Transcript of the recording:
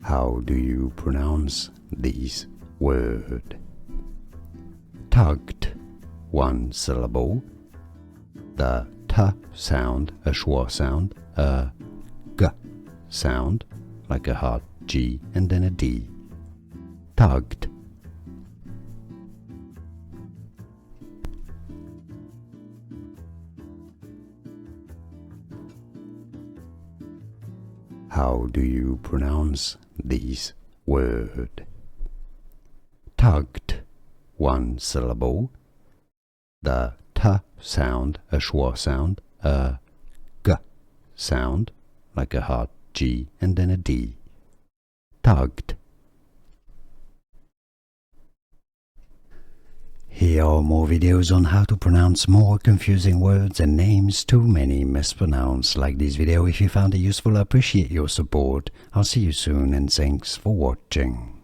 How do you pronounce this word? Tugged, one syllable. The t sound, a schwa sound, a g sound, like a hard G and then a D. Tugged. How do you pronounce this word? Tugged, one syllable. The t sound, a schwa sound, a g sound, like a hard G and then a D. Tugged. Here are more videos on how to pronounce more confusing words and names too many mispronounced. Like this video if you found it useful. I appreciate your support. I'll see you soon and thanks for watching.